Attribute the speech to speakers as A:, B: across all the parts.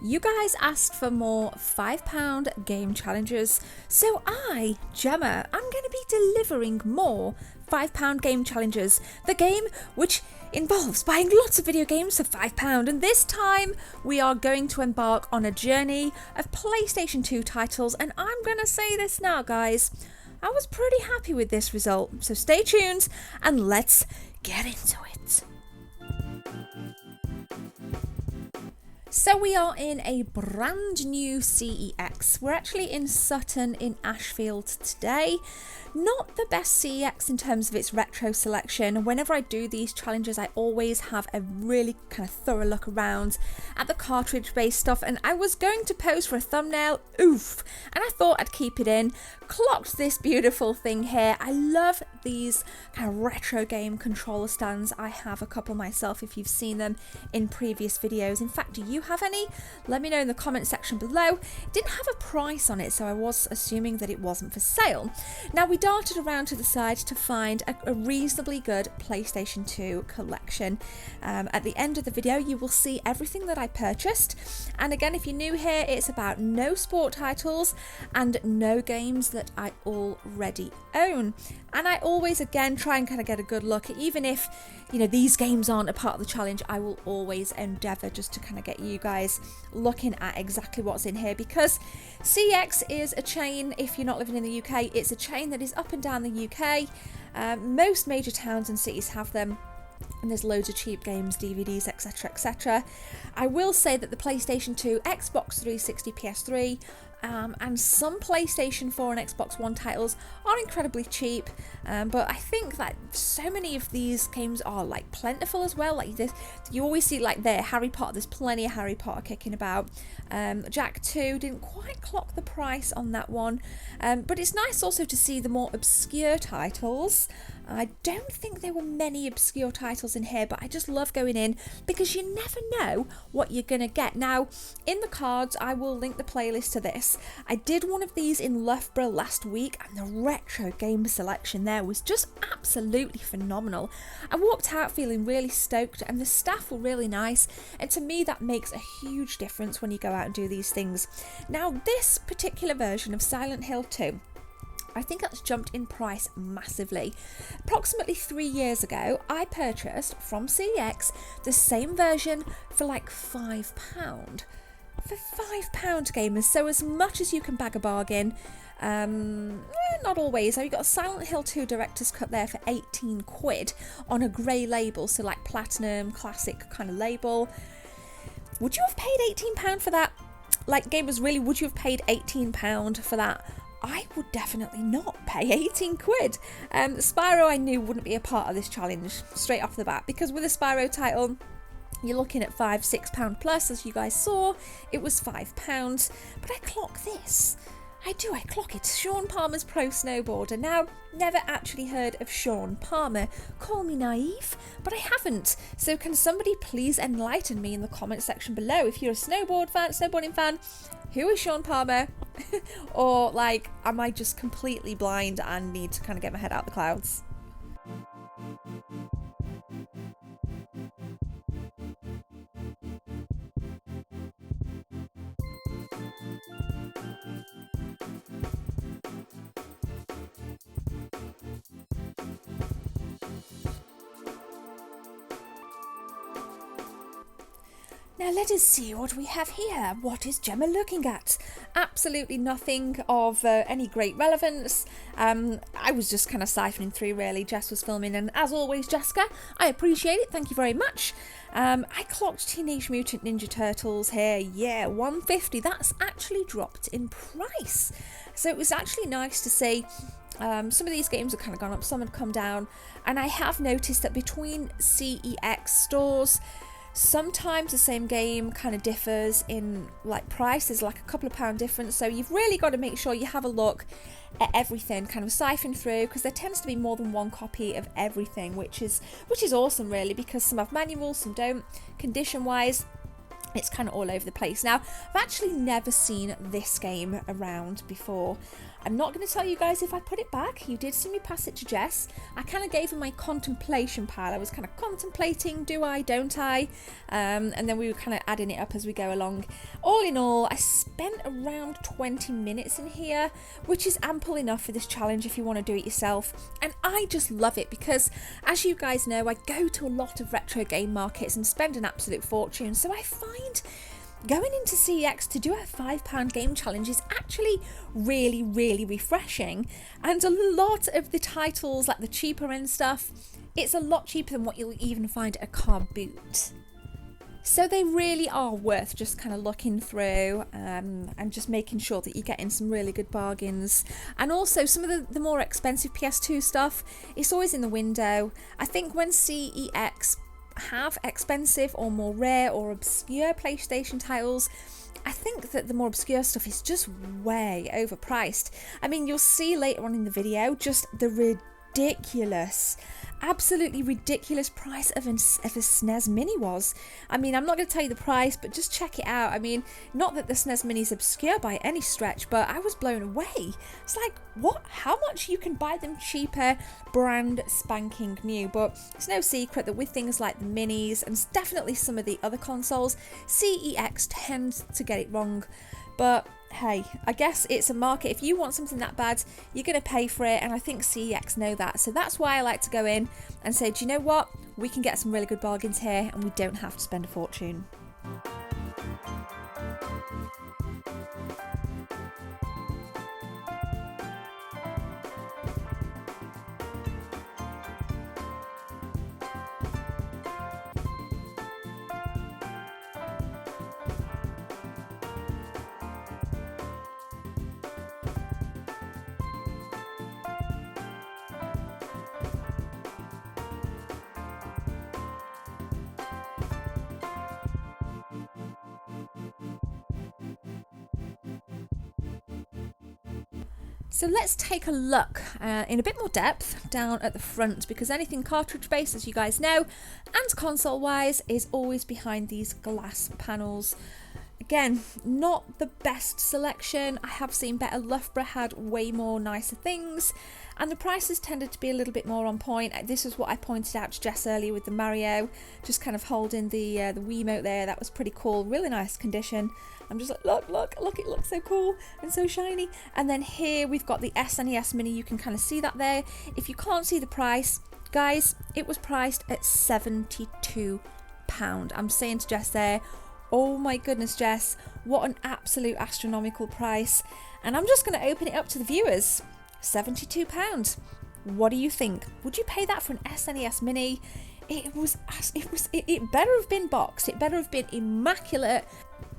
A: You guys asked for more £5 game challenges, so I, Gemma, I'm going to be delivering more £5 game challenges. The game which involves buying lots of video games for £5, and this time we are going to embark on a journey of PlayStation 2 titles, and I'm going to say this now, guys, I was pretty happy with this result, so stay tuned and let's get into it. So we are in a brand new CEX. We're actually in Sutton in Ashfield today. Not the best CEX in terms of its retro selection. Whenever I do these challenges, I always have a really kind of thorough look around at the cartridge-based stuff, and I was going to pose for a thumbnail, oof, and I thought I'd keep it in. Clocked this beautiful thing here. I love these kind of retro game controller stands. I have a couple myself if you've seen them in previous videos. In fact, do you have any? Let me know in the comment section below. It didn't have a price on it, so I was assuming that it wasn't for sale. Now, we darted around to the side to find a reasonably good PlayStation 2 collection. At the end of the video, you will see everything that I purchased. And again, if you're new here, it's about no sport titles and no games that I already own. And I always, again, try and kind of get a good look, even if, you know, these games aren't a part of the challenge, I will always endeavour just to kind of get you guys looking at exactly what's in here, because CEX is a chain. If you're not living in the UK, it's a chain that is up and down the UK. Most major towns and cities have them, and there's loads of cheap games, DVDs, etc, etc. I will say that the PlayStation 2, Xbox 360, PS3 and some PlayStation 4 and Xbox One titles are incredibly cheap, but I think that so many of these games are like plentiful as well. Like this, you always see like there Harry Potter, there's plenty of Harry Potter kicking about. Jack 2 didn't quite clock the price on that one, but it's nice also to see the more obscure titles. I don't think there were many obscure titles in here, but I just love going in because you never know what you're going to get. Now, in the cards, I will link the playlist to this. I did one of these in Loughborough last week, and the retro game selection there was just absolutely phenomenal. I walked out feeling really stoked, and the staff were really nice, and to me that makes a huge difference when you go out and do these things. Now, this particular version of Silent Hill 2, I think that's jumped in price massively. Approximately 3 years ago, I purchased from CEX the same version for like £5. For £5, gamers, so as much as you can bag a bargain. Not always. You've got a Silent Hill 2 Director's Cut there for 18 quid on a grey label, so like platinum, classic kind of label. Would you have paid £18 for that? Like, gamers, really, would you have paid £18 for that? I would definitely not pay 18 quid. Spyro I knew wouldn't be a part of this challenge straight off the bat, because with a Spyro title, you're looking at £5-6 plus, as you guys saw. It was £5, but I clock this. I clock it. Sean Palmer's Pro Snowboarder. Now, never actually heard of Sean Palmer. Call me naive, but I haven't. So can somebody please enlighten me in the comment section below? If you're a snowboarding fan, who is Sean Palmer? Or like, am I just completely blind and need to kind of get my head out the clouds? Now let us see what we have here. What is Gemma looking at? Absolutely nothing of any great relevance. I was just kind of siphoning through really. Jess was filming, and as always, Jessica, I appreciate it. Thank you very much. I clocked Teenage Mutant Ninja Turtles here. Yeah, £1.50. That's actually dropped in price. So it was actually nice to see. Some of these games have kind of gone up, some have come down, and I have noticed that between CEX stores, sometimes the same game kind of differs in like price. There's like a couple of pound difference, so you've really got to make sure you have a look at everything, kind of siphon through, because there tends to be more than one copy of everything, which is awesome really, because some have manuals, some don't. Condition wise, it's kind of all over the place. Now, I've actually never seen this game around before. I'm not going to tell you guys if I put it back. You did see me pass it to Jess. I kind of gave her my contemplation pile. I was kind of contemplating, do I, don't I? And then we were kind of adding it up as we go along. All in all, I spent around 20 minutes in here, which is ample enough for this challenge if you want to do it yourself. And I just love it because, as you guys know, I go to a lot of retro game markets and spend an absolute fortune. So I find going into CEX to do a £5 game challenge is actually really, really refreshing. And a lot of the titles, like the cheaper end stuff, it's a lot cheaper than what you'll even find at a car boot. So they really are worth just kind of looking through and just making sure that you're getting some really good bargains. And also some of the more expensive PS2 stuff, it's always in the window. I think when CEX have expensive or more rare or obscure PlayStation titles, I think that the more obscure stuff is just way overpriced. I mean, you'll see later on in the video just the ridiculous, absolutely ridiculous price of a Snes Mini was. I mean, I'm not going to tell you the price, but just check it out. I mean, not that the Snes Mini is obscure by any stretch, but I was blown away. It's like, what? How much you can buy them cheaper, brand spanking new? But it's no secret that with things like the Minis and definitely some of the other consoles, CEX tends to get it wrong. But hey, I guess it's a market. If you want something that bad, you're going to pay for it, and I think CEX know that. So that's why I like to go in and say, do you know what? We can get some really good bargains here, and we don't have to spend a fortune. So let's take a look in a bit more depth down at the front, because anything cartridge based, as you guys know, and console wise, is always behind these glass panels. Again, not the best selection. I have seen better. Loughborough had way more nicer things, and the prices tended to be a little bit more on point. This is what I pointed out to Jess earlier with the Mario, just kind of holding the Wiimote there. That was pretty cool, really nice condition. I'm just like, look, it looks so cool and so shiny. And then here we've got the SNES Mini. You can kind of see that there. If you can't see the price, guys, it was priced at £72. I'm saying to Jess there, oh my goodness, Jess, what an absolute astronomical price. And I'm just going to open it up to the viewers. £72. What do you think? Would you pay that for an SNES Mini? It better have been boxed. It better have been immaculate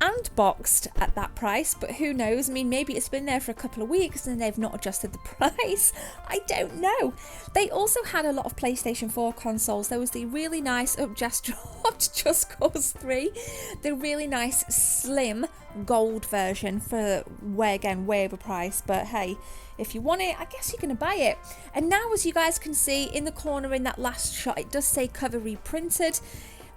A: and boxed at that price, but who knows? I mean, maybe it's been there for a couple of weeks and they've not adjusted the price. I don't know. They also had a lot of PlayStation 4 consoles. There was the really nice, Just Cause 3, the really nice slim gold version for way overpriced, but hey, if you want it, I guess you're going to buy it. And now, as you guys can see in the corner in that last shot, it does say cover reprinted.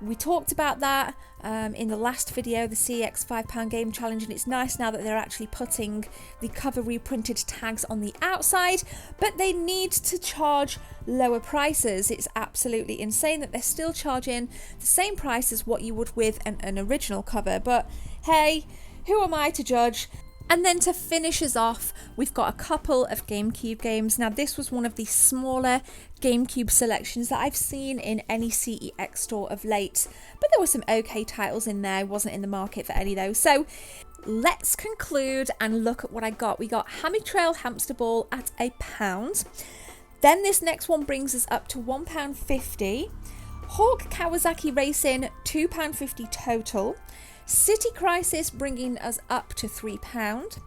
A: We talked about that in the last video, the CEX £5 game challenge, and it's nice now that they're actually putting the cover reprinted tags on the outside, but they need to charge lower prices. It's absolutely insane that they're still charging the same price as what you would with an original cover, but hey, who am I to judge? And then to finish us off, we've got a couple of Gamecube games. Now, this was one of the smaller Gamecube selections that I've seen in any CEX store of late, but there were some okay titles in there. I wasn't in the market for any of those. So let's conclude and look at what I got. We got Hammy Trail Hamster Ball at £1. Then this next one brings us up to £1.50. Hawk Kawasaki Racing, £2.50 total. City Crisis bringing us up to £3.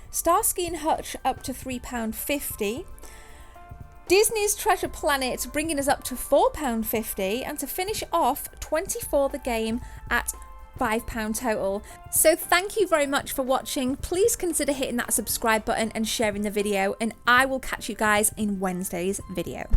A: Starsky and Hutch up to £3.50. Disney's Treasure Planet bringing us up to £4.50. And to finish off, 24 the game at £5 total. So thank you very much for watching. Please consider hitting that subscribe button and sharing the video, and I will catch you guys in Wednesday's video.